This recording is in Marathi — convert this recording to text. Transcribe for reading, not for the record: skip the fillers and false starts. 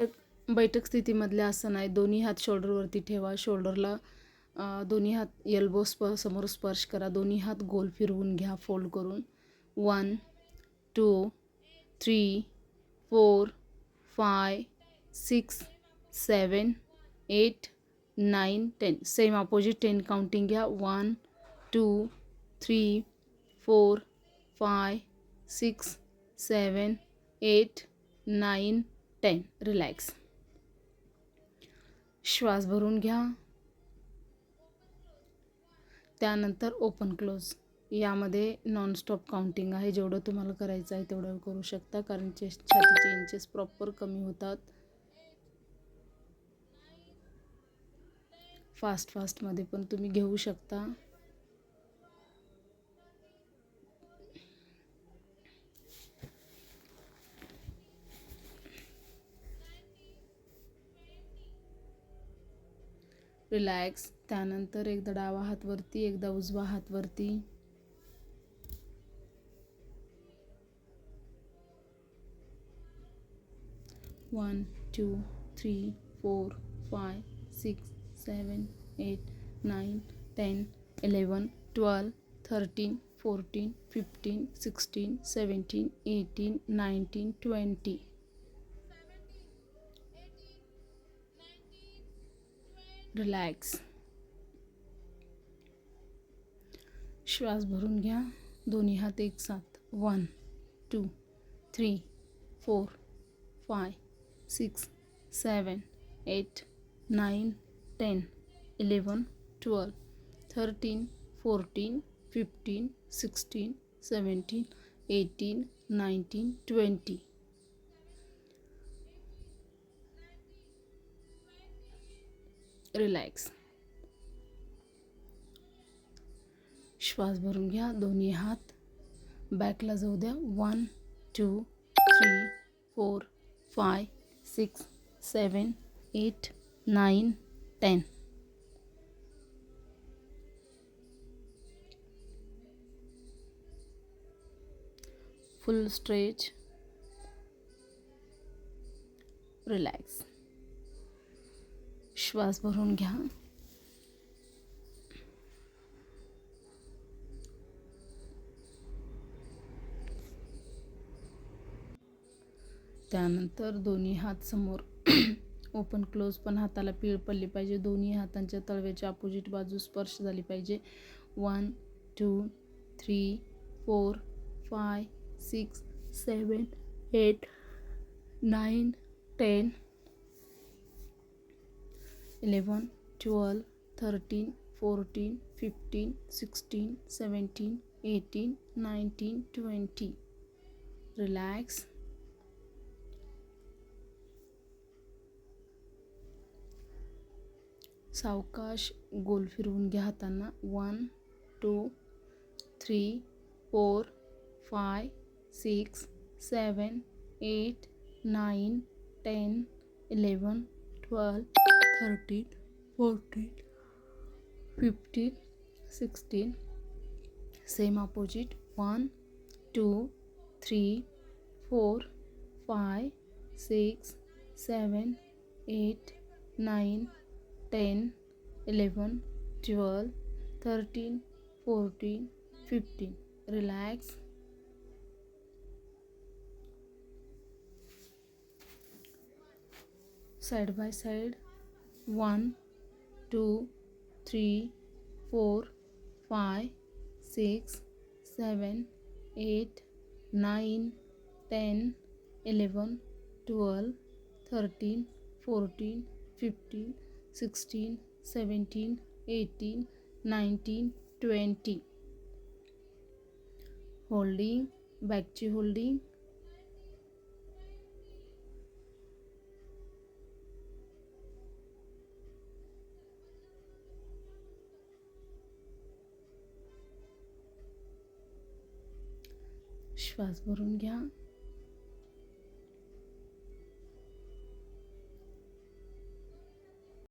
बैठक स्थितीमधले आसन आहे. दोन्ही हात शोल्डरवरती ठेवा. शोल्डरला दोन्ही हात एल्बो समोर स्पर्श करा. दोन्ही हात गोल फिरवून घ्या फोल्ड करून. 1 2 3 4 5 6 7 8 9 10. सेम अपोजिट 10 काउंटिंग घ्या. 1 2 3 4 5 6 7 8 9 10. रिलॅक्स. श्वास भरून घ्या. त्यानंतर ओपन क्लोज. यामध्ये नॉनस्टॉप काउंटिंग आहे. जेवढं तुम्हाला करायचं आहे तेवढं करू शकता, कारण छातीचे इंचेस प्रॉपर कमी होतात. फास्टमध्ये पण तुम्ही घेऊ शकता. रिलॅक्स. त्यानंतर एकदा डावा हात वरती, एकदा उजवा हात वरती. वन 2 3 4 5 6 7 8 9 10 11 12 13 14 15 16 17 18 19 20. रिलॅक्स. श्वास भरून घ्या. दोन्ही हात एक साथ. 1 2 3 4 5 6 7 8 9 10 11 12 13 14 15 16 17 18 19 20. रिलॅक्स. श्वास भरून घ्या. दोन्ही हात बॅकला जाऊ द्या. 1 2 3 4 5 6 7 8 9 10. फुल स्ट्रेच. रिलॅक्स. श्वास भरून घ्या. त्यानंतर दोन्ही हात समोर ओपन क्लोज, पण हाताला पीळ पडली पाहिजे. दोन्ही हातांच्या तळव्याच्या अपोजिट बाजू स्पर्श झाली पाहिजे. 1 2 3 4 5 6 7 8 9 10 11 12 13 14 15 16 17 18 19 20. रिलॅक्स. सावकाश गोल फिरवून घ्या हातांना. 1 2 3 4 5 6 7 8 9 10 11 12 13 14 15 16. Same opposite. 1 2 3 4 5 6 7 8 9 10 11 12 13 14 15. Relax. Side by side. 1 2 3 4 5 6 7 8 9 10 11 12 13 14 15 16 17 18 19 20. Holding. बॅकची holding. श्वास भरून घ्या.